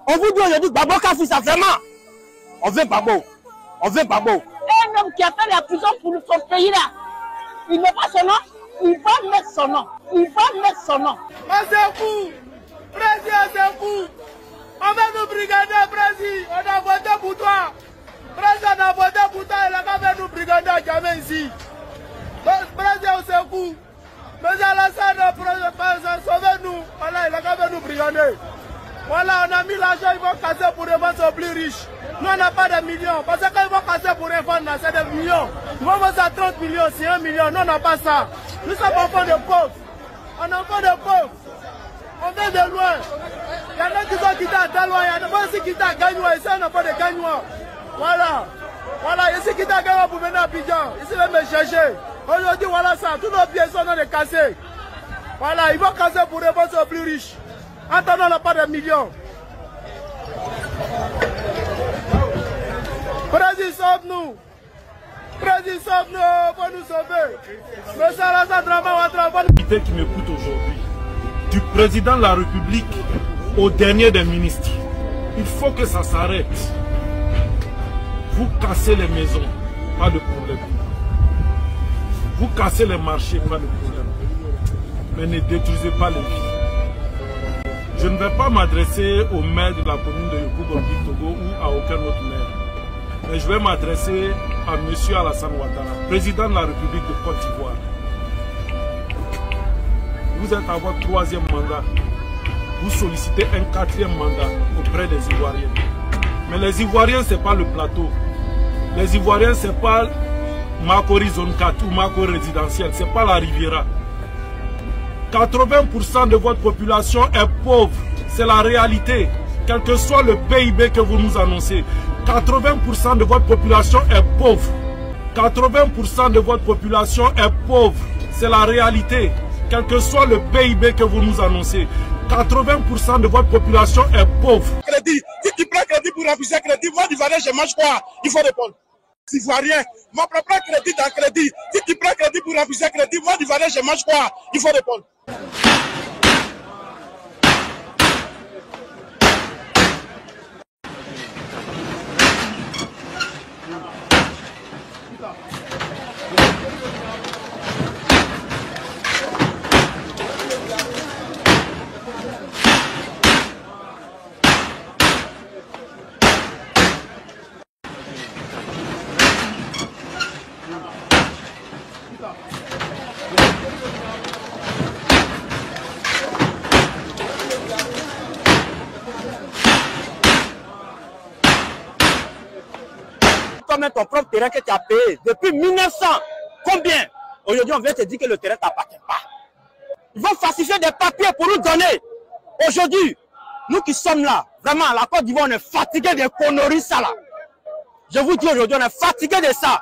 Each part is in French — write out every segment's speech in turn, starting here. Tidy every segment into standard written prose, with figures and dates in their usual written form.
On vous dit aujourd'hui, Gbagbo qu'a fait ça vraiment. On veut Gbagbo. On veut Gbagbo. Un homme qui a fait la prison pour son pays là, il met pas son nom, il va mettre son nom. Il va mettre son nom. C'est fou. Président, c'est fou. On va nous brigader, Président. On a voté pour toi. Président, on a voté pour toi. Il a pas fait nous brigader à jamais ici. Président, c'est fou. Monsieur Alassane, sauvez-nous. Voilà, il a pas fait nous brigader. Voilà, on a mis l'argent, ils vont casser pour les gens sont plus riches. Nous, on n'a pas de millions. Parce que quand ils vont casser pour les vendre, c'est des millions. Ils vont vendre ça 30 millions, c'est 1 million. Nous, on n'a pas ça. Nous sommes enfants de pauvres. On est enfants de pauvres. On vient de loin. Il y en a qui sont quittés à Dalois. Il y en a pas aussi quittés à Gagnois. Ici, on n'a pas de Gagnois. Voilà. Voilà, ici, quittés à Gagnois pour venir à Abidjan. Ici, même me chercher. Aujourd'hui, voilà ça. Tous nos pieds sont en train de casser. Voilà, ils vont casser pour les gens qui sont plus riches. Attendons, on n'a pas de millions. Président, sauve-nous. Président, sauve-nous. Faut nous sauver. Monsieur Alassane Dramane qui m'écoute aujourd'hui, du président de la République au dernier des ministres, il faut que ça s'arrête. Vous cassez les maisons, pas de problème. Vous cassez les marchés, pas de problème. Mais ne détruisez pas les vies. Je ne vais pas m'adresser au maire de la commune de Yokouba-Togo ou à aucun autre maire. Mais je vais m'adresser à M. Alassane Ouattara, président de la République de Côte d'Ivoire. Vous êtes à votre 3e mandat. Vous sollicitez un 4e mandat auprès des Ivoiriens. Mais les Ivoiriens, ce n'est pas le plateau. Les Ivoiriens, ce n'est pas Makori Zone 4 ou Makori résidentiel. Ce n'est pas la Riviera. 80% de votre population est pauvre. C'est la réalité. Quel que soit le PIB que vous nous annoncez, 80% de votre population est pauvre. 80% de votre population est pauvre. C'est la réalité. Quel que soit le PIB que vous nous annoncez, 80% de votre population est pauvre. Crédit. Si tu prends crédit pour refuser crédit, moi d'Ivoirien, je mange quoi? Il faut répondre. Ivoirien, mon propre crédit dans crédit. Si tu prends crédit pour refuser crédit, moi d'Ivoirien, je mange quoi? Il faut répondre. Comme ton propre terrain que tu as payé depuis 1900. Combien? Aujourd'hui, on vient te dire que le terrain ne t'appartient pas. Ils vont falsifier des papiers pour nous donner. Aujourd'hui, nous qui sommes là, vraiment, la Côte d'Ivoire, on est fatigué des conneries, ça là. Je vous dis aujourd'hui, on est fatigué de ça.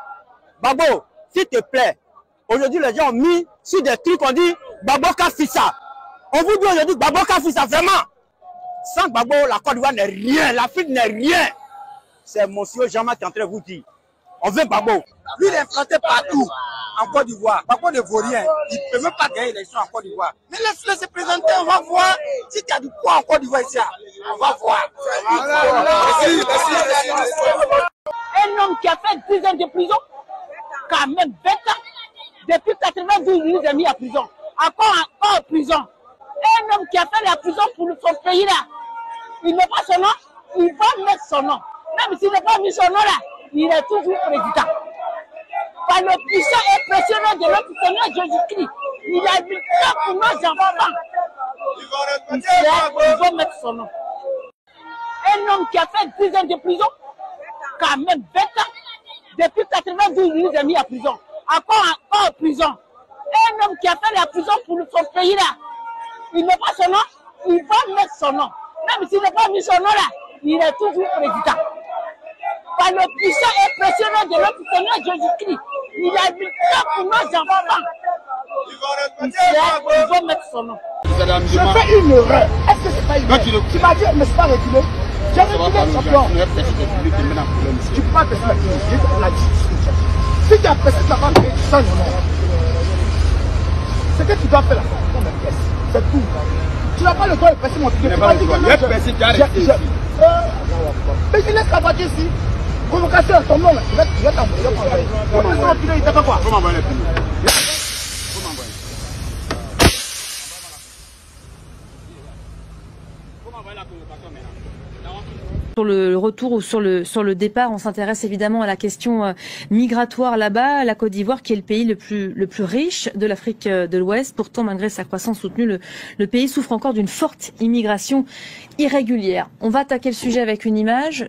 Gbagbo, s'il te plaît, aujourd'hui, les gens ont mis sur des trucs, on dit Gbagbo qu'a fait ça. On vous dit aujourd'hui, Gbagbo qu'a fait ça, vraiment. Sans Gbagbo, la Côte d'Ivoire n'est rien, l'Afrique n'est rien. C'est monsieur Jean-Marc qui est en train de vous dire. On veut Gbagbo. Lui, il est implanté partout en Côte d'Ivoire. Gbagbo ne vaut rien. Il ne peut même pas gagner l'élection en Côte d'Ivoire. Mais laisse-le se présenter, on va voir. Si tu as du poids en Côte d'Ivoire ici, on va voir. Un homme qui a fait 10 ans de prison, quand même 20 ans, depuis 92, il est mis à prison. Encore en prison. Un homme qui a fait la prison pour son pays là, il met pas son nom, il va mettre son nom. Même s'il n'a pas mis son nom là, il est toujours président. Par le puissant et précieux nom de notre Seigneur Jésus-Christ, il a mis ça pour nos enfants. Il va mettre son nom. Un homme qui a fait 10 ans de prison, quand même 20 ans, depuis 92, il est mis à prison. Encore en prison. Un homme qui a fait la prison pour son pays là, il met pas son nom, il va mettre son nom. Même s'il n'a pas mis son nom là, il est toujours président. Par le puissant et précieux nom de notre Seigneur Jésus-Christ, il a mis ça pour nos enfants. Il va mettre son nom. Je fais une erreur. Est-ce que c'est pas une erreur? Tu m'as dit, mais c'est pas reculé. J'ai reculé, champion. Tu peux pas te faire la justice. Si tu as pressé ta femme, tu sens non. Ce que tu dois faire là, c'est tout. Tu n'as pas le droit de presser mon ticket. Mais tu laisses la voiture ici. Convocation à ton nom là. Tu vas t'envoyer. Il t'a fait quoi? Sur le retour ou sur le départ, on s'intéresse évidemment à la question migratoire là-bas. La Côte d'Ivoire, qui est le pays le plus riche de l'Afrique de l'Ouest. Pourtant, malgré sa croissance soutenue, le pays souffre encore d'une forte immigration irrégulière. On va attaquer le sujet avec une image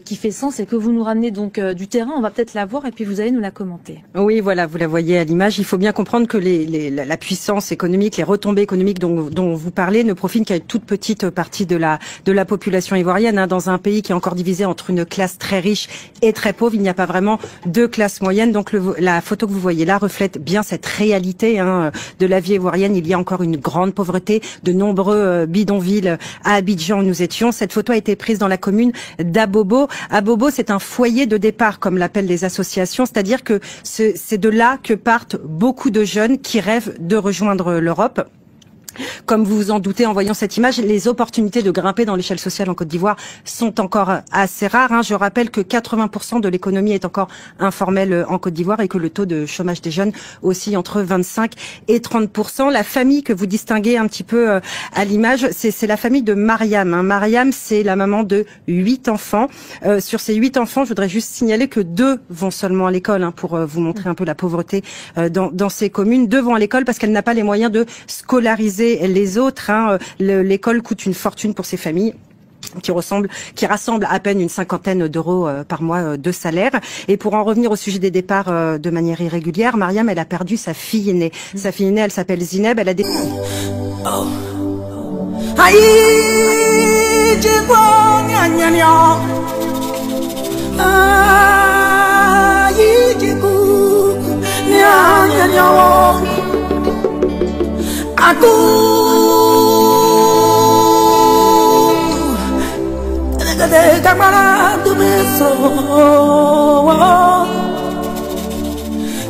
qui fait sens et que vous nous ramenez donc du terrain. On va peut-être la voir et puis vous allez nous la commenter. Oui, voilà, vous la voyez à l'image. Il faut bien comprendre que la puissance économique, les retombées économiques dont vous parlez ne profitent qu'à une toute petite partie de la population ivoirienne, hein, dans un pays qui est encore divisé entre une classe très riche et très pauvre. Il n'y a pas vraiment de classe moyenne. Donc la photo que vous voyez là reflète bien cette réalité, hein, de la vie ivoirienne. Il y a encore une grande pauvreté, de nombreux bidonvilles à Abidjan où nous étions. Cette photo a été prise dans la commune d'Abobo. Abobo, c'est un foyer de départ, comme l'appellent les associations, c'est-à-dire que c'est de là que partent beaucoup de jeunes qui rêvent de rejoindre l'Europe. Comme vous vous en doutez en voyant cette image, les opportunités de grimper dans l'échelle sociale en Côte d'Ivoire sont encore assez rares, hein. Je rappelle que 80% de l'économie est encore informelle en Côte d'Ivoire et que le taux de chômage des jeunes oscille entre 25 et 30%. La famille que vous distinguez un petit peu à l'image, c'est la famille de Mariam, hein. Mariam, c'est la maman de 8 enfants. Sur ces 8 enfants, je voudrais juste signaler que 2 vont seulement à l'école, hein, pour vous montrer un peu la pauvreté dans ces communes. 2 vont à l'école parce qu'elle n'a pas les moyens de scolariser les autres, hein. L'école coûte une fortune pour ces familles qui rassemble à peine une 50aine d'euros par mois de salaire. Et pour en revenir au sujet des départs de manière irrégulière, Mariam, elle a perdu sa fille aînée. Sa fille aînée, elle s'appelle Zineb, elle a des...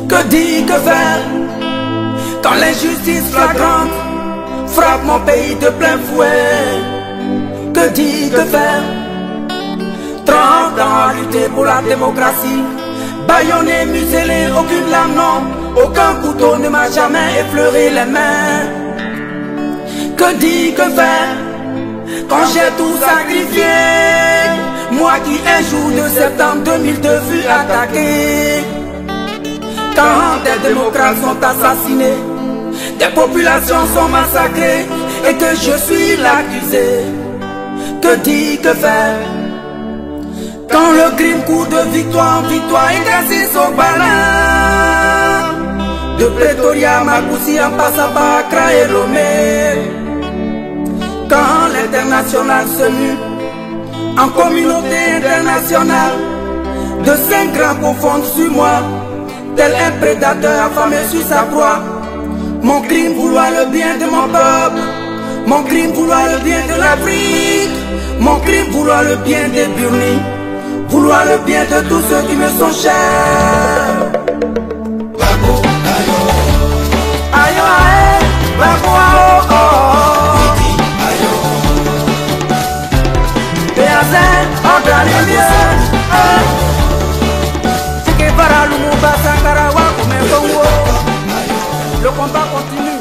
Que dire, que faire quand l'injustice flagrante frappe mon pays de plein fouet? Que dire, que faire? 30 ans à lutter pour la démocratie, bâillonné, muselé, aucune lame, non, aucun couteau ne m'a jamais effleuré les mains. Que dire, que faire quand j'ai tout sacrifié? Moi qui un jour de septembre 2002 fus attaqué. Quand des démocrates sont assassinés, des populations sont massacrées et que je suis l'accusé. Que dire, que faire quand le crime court de victoire en victoire et grâce au balin? De Pretoria, Makoussi en passant par Accra et Lomé. Quand l'international se mue en communauté internationale, de 5 grands confondent sur moi, tel un prédateur affamé sur sa proie. Mon crime vouloir le bien de mon peuple, mon crime vouloir le bien de l'Afrique, mon crime vouloir le bien des Burnis, vouloir le bien de tous ceux qui me sont chers. Ayo ae, babo ao oh. Béazin, en dernier lieu. Le combat continue.